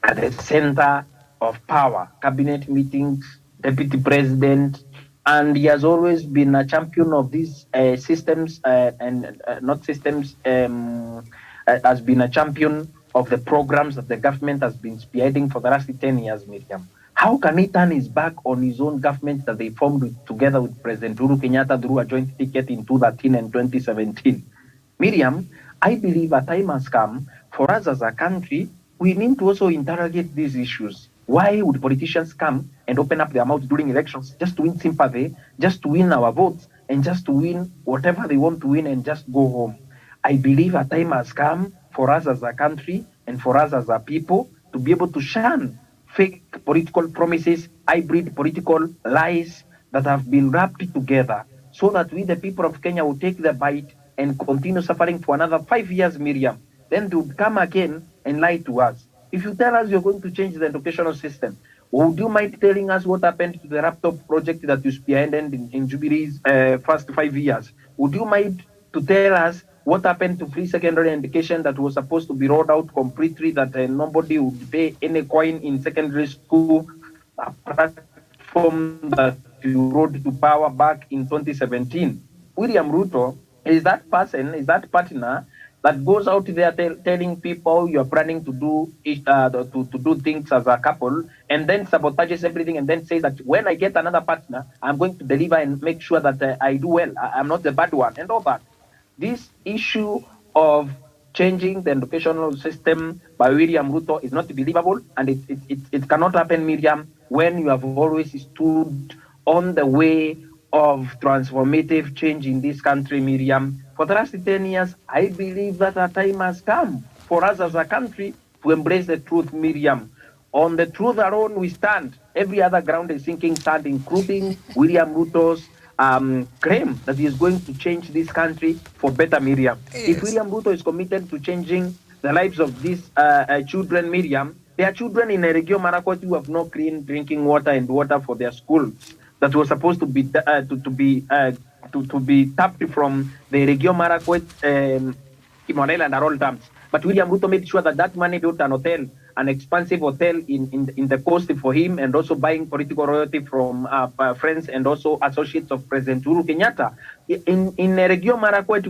at the center of power, cabinet meetings, deputy president, and he has always been a champion of these systems and not systems, has been a champion of the programs that the government has been spearheading for the last 10 years, Miriam. How can he turn his back on his own government that they formed together with President Uhuru Kenyatta through a joint ticket in 2013 and 2017? Miriam, I believe a time has come for us as a country. We need to also interrogate these issues. Why would politicians come and open up their mouths during elections just to win sympathy, just to win our votes, and just to win whatever they want to win and just go home? I believe a time has come for us as a country and for us as a people to be able to shun fake political promises, hybrid political lies that have been wrapped together, so that we, the people of Kenya, will take the bite and continue suffering for another 5 years, Miriam. Then they would come again and lie to us. If you tell us you're going to change the educational system, would you mind telling us what happened to the laptop project that you spearheaded in Jubilee's first 5 years? Would you mind to tell us what happened to free secondary education that was supposed to be rolled out completely, that nobody would pay any coin in secondary school, a platform that you rode to power back in 2017? William Ruto is that person, is that partner that goes out there telling people you're planning to do to do things as a couple, and then sabotages everything, and then says that when I get another partner, I'm going to deliver and make sure that I do well. I'm not the bad one, and all that. This issue of changing the educational system by William Ruto is not believable, and it cannot happen, Miriam, when you have always stood on the way of transformative change in this country, Miriam. For the last 10 years, I believe that a time has come for us as a country to embrace the truth, Miriam. On the truth alone we stand. Every other ground is sinking sand, including William Ruto's claim that he is going to change this country for better, Miriam. Yes. If William Ruto is committed to changing the lives of these children, Miriam, there are children in Eregio Marakwet who have no clean drinking water and water for their schools that was supposed to be tapped from the Eregio Marakwet Kimorel and Arol dams. But William Ruto made sure that that money built an hotel, an expensive hotel in the coast for him, and also buying political royalty from friends and also associates of President Uhuru Kenyatta. In Regio Marakwet,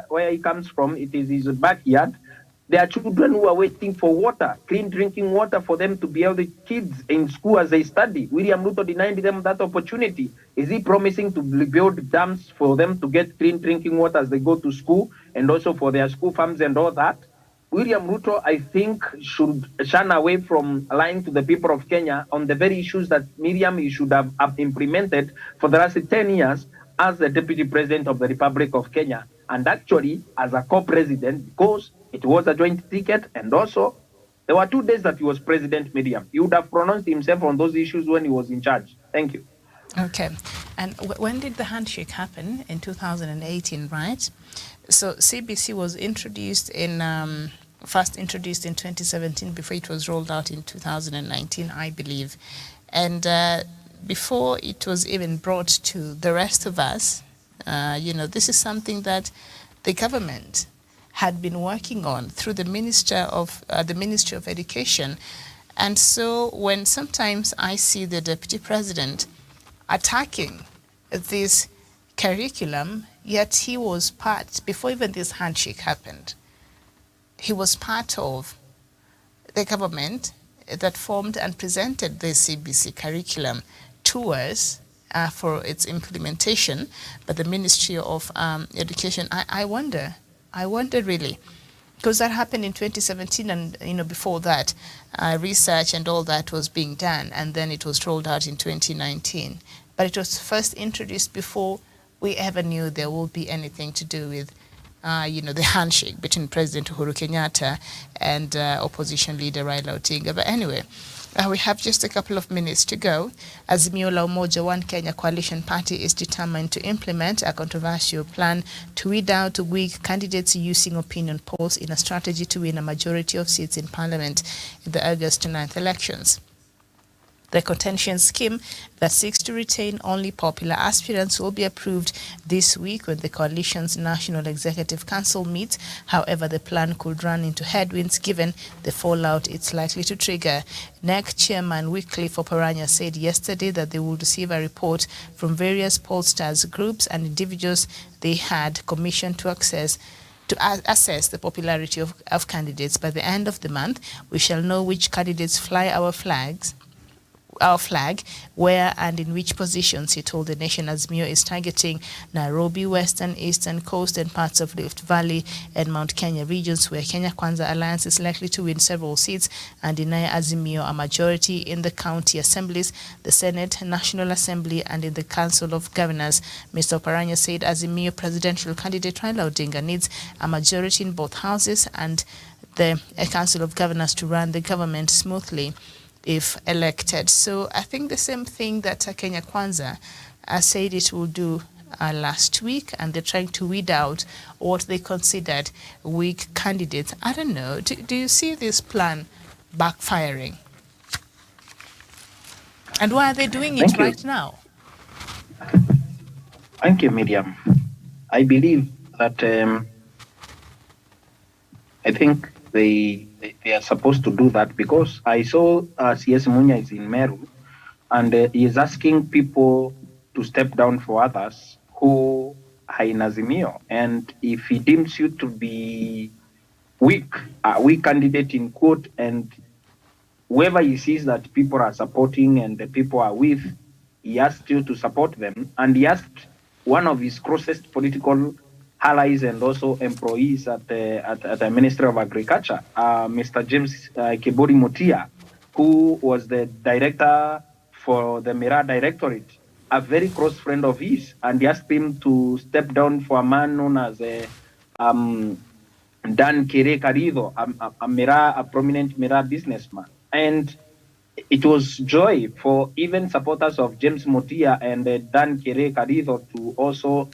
where he comes from, it is his backyard. There are children who are waiting for water, clean drinking water for them to be able kids in school as they study. William Ruto denied them that opportunity. Is he promising to build dams for them to get clean drinking water as they go to school, and also for their school farms and all that? William Ruto, I think, should shun away from lying to the people of Kenya on the very issues that Miriam he should have implemented for the last 10 years as the Deputy President of the Republic of Kenya, and actually as a co-president, because it was a joint ticket, and also there were 2 days that he was President, Miriam. He would have pronounced himself on those issues when he was in charge. Thank you. Okay. And when did the handshake happen? In 2018, right? So CBC was introduced first introduced in 2017 before it was rolled out in 2019, I believe. And before it was even brought to the rest of us, this is something that the government had been working on through the Ministry of Education. And so when sometimes I see the Deputy President attacking this curriculum, yet he was part, before even this handshake happened, he was part of the government that formed and presented the CBC curriculum to us for its implementation. But the Ministry of Education, I wonder really, because that happened in 2017, and before that, research and all that was being done, and then it was rolled out in 2019. But it was first introduced before we ever knew there would be anything to do with, the handshake between President Uhuru Kenyatta and opposition leader Raila Odinga. But anyway, we have just a couple of minutes to go. Azimio la Umoja One Kenya Coalition Party is determined to implement a controversial plan to weed out weak candidates using opinion polls in a strategy to win a majority of seats in parliament in the August 9th elections. The contention scheme that seeks to retain only popular aspirants will be approved this week when the coalition's National Executive Council meets. However, the plan could run into headwinds given the fallout it's likely to trigger. NEC Chairman Wycliffe Oparanya said yesterday that they will receive a report from various pollsters, groups and individuals they had commissioned to assess the popularity of candidates. By the end of the month, we shall know which candidates fly our flag, where and in which positions, he told the nation. Azimio is targeting Nairobi, Western, Eastern Coast and parts of Rift Valley and Mount Kenya regions where Kenya Kwanza Alliance is likely to win several seats and deny Azimio a majority in the county assemblies, the Senate, National Assembly and in the Council of Governors. Mr. Oparanya said Azimio presidential candidate Raila Odinga needs a majority in both houses and the Council of Governors to run the government smoothly if elected. So I think the same thing that Kenya Kwanza said it will do last week, and they're trying to weed out what they considered weak candidates. I don't know. Do you see this plan backfiring? And why are they doing it right now? Thank you, Miriam. I believe that I think they are supposed to do that because I saw CS Munya is in Meru and he is asking people to step down for others who are in Azimio. And if he deems you to be weak, a weak candidate in quote, and whoever he sees that people are supporting and the people are with, he asked you to support them. And he asked one of his closest political allies and also employees at the Ministry of Agriculture, Mr. James Kibori Mutia, who was the director for the Mira Directorate, a very close friend of his, and he asked him to step down for a man known as Dan Kere Carido, a prominent Mira businessman. And it was joy for even supporters of James Mutia and Dan Kere Carido to also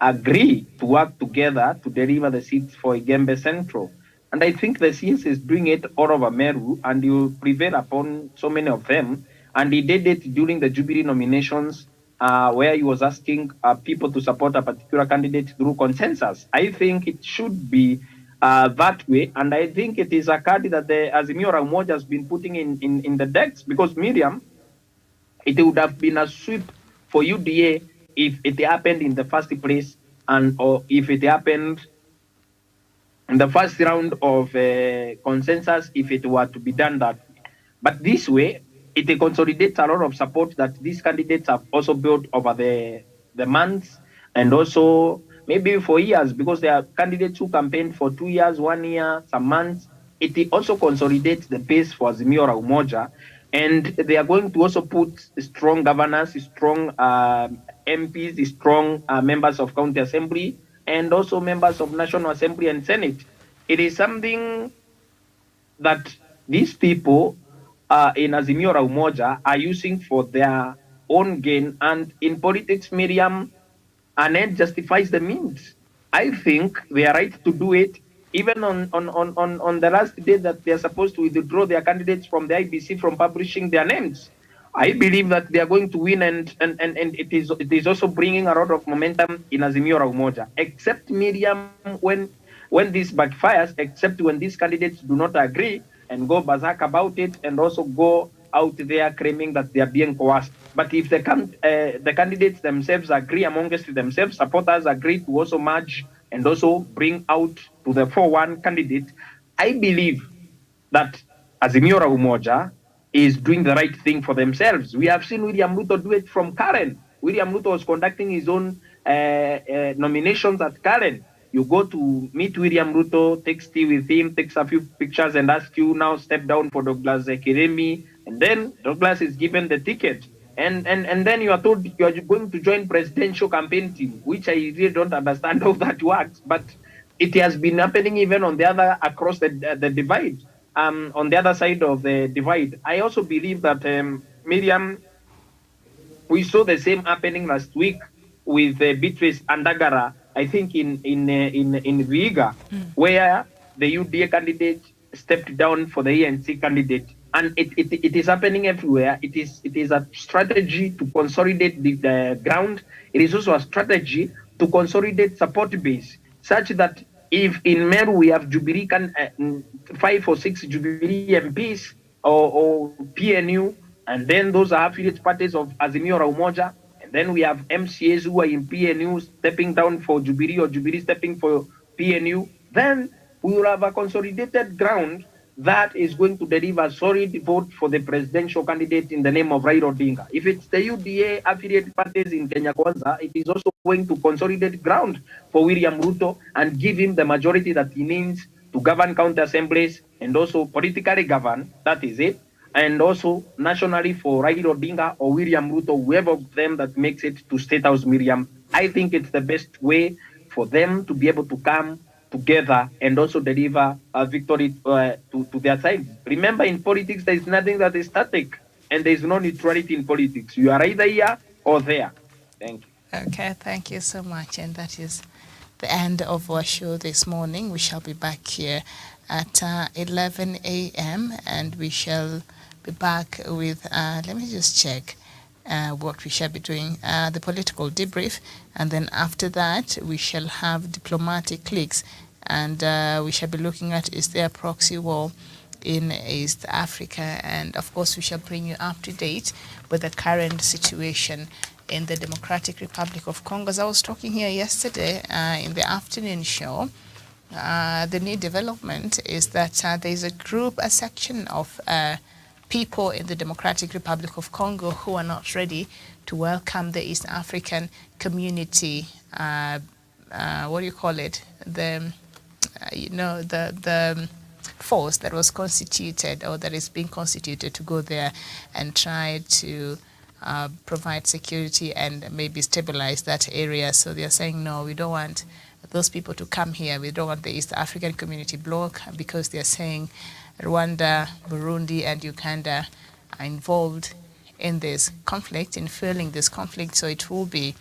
agree to work together to deliver the seats for Igembe Central. And I think the CS is doing it all over Meru, and he will prevail upon so many of them. And he did it during the Jubilee nominations, where he was asking people to support a particular candidate through consensus. I think it should be that way, and I think it is a card that the Azimio la Umoja has been putting in the decks, because Miriam, it would have been a sweep for UDA if it happened in the first place, or if it happened in the first round of consensus, if it were to be done that way. But this way, it consolidates a lot of support that these candidates have also built over the months and also maybe for years, because there are candidates who campaigned for 2 years, 1 year, some months. It also consolidates the base for Azimio la Umoja. And they are going to also put strong governors, strong MPs, strong members of county assembly, and also members of National Assembly and Senate. It is something that these people in Azimio la Umoja are using for their own gain. And in politics, Miriam, an end justifies the means. I think they are right to do it. Even on the last day that they are supposed to withdraw their candidates from the IEBC from publishing their names, I believe that they are going to win, and it is also bringing a lot of momentum in Azimio la Umoja. Except Miriam, when this backfires, except when these candidates do not agree and go berserk about it, and also go out there claiming that they are being coerced. But if the candidates themselves agree amongst themselves, supporters agree to also merge and also bring out to the 4-1 candidate, I believe that Azimio la Umoja is doing the right thing for themselves. We have seen William Ruto do it from Karen. William Ruto was conducting his own nominations at Karen. You go to meet William Ruto, takes tea with him, takes a few pictures, and asks you now step down for Douglas Kiremi, and then Douglas is given the ticket. And then you are told you are going to join presidential campaign team, which I really don't understand how that works. But it has been happening even on the other across the divide. On the other side of the divide, I also believe that Miriam, we saw the same happening last week with Beatrice Andagara, I think in Vihiga, where the UDA candidate stepped down for the ANC candidate. And it is happening everywhere. It is a strategy to consolidate the ground. It is also a strategy to consolidate support base, such that if in Meru we have Jubilee 5 or 6 Jubilee MPs or PNU, and then those are affiliate parties of Azimio la Umoja, and then we have MCAs who are in PNU stepping down for Jubilee, or Jubilee stepping for PNU, then we will have a consolidated ground that is going to deliver a solid vote for the presidential candidate in the name of Raila Odinga. If it's the UDA affiliate parties in Kenya Kwanza, it is also going to consolidate ground for William Ruto and give him the majority that he needs to govern county assemblies and also politically govern, that is it, and also nationally for Raila Odinga or William Ruto, whoever of them that makes it to State House, Miriam. I think it's the best way for them to be able to come together and also deliver a victory to their side. Remember, in politics, there is nothing that is static, and there is no neutrality in politics. You are either here or there. Thank you. Okay, thank you so much. And that is the end of our show this morning. We shall be back here at 11 a.m. and we shall be back with, let me just check what we shall be doing, the political debrief. And then after that, we shall have diplomatic cliques. And we shall be looking at, is there a proxy war in East Africa? And of course, we shall bring you up to date with the current situation in the Democratic Republic of Congo. As I was talking here yesterday in the afternoon show, the new development is that there is a section of people in the Democratic Republic of Congo who are not ready to welcome the East African community, what do you call it? The force that was constituted, or that is being constituted, to go there and try to provide security and maybe stabilize that area. So they are saying, no, we don't want those people to come here. We don't want the East African community bloc, because they are saying Rwanda, Burundi, and Uganda are involved in this conflict, in fueling this conflict. So it will be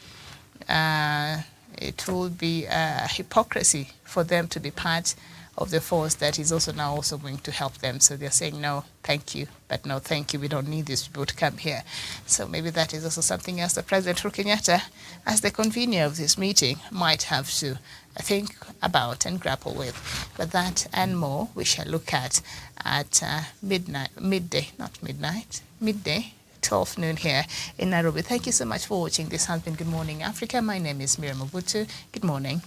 hypocrisy for them to be part of the force that is also now also going to help them. So they're saying, no, thank you, but no, thank you. We don't need these people to come here. So maybe that is also something else that President Uhuru Kenyatta, as the convener of this meeting, might have to think about and grapple with. But that and more we shall look at midday, 12 noon here in Nairobi. Thank you so much for watching. This has been Good Morning Africa. My name is Miriam Ogutu. Good morning.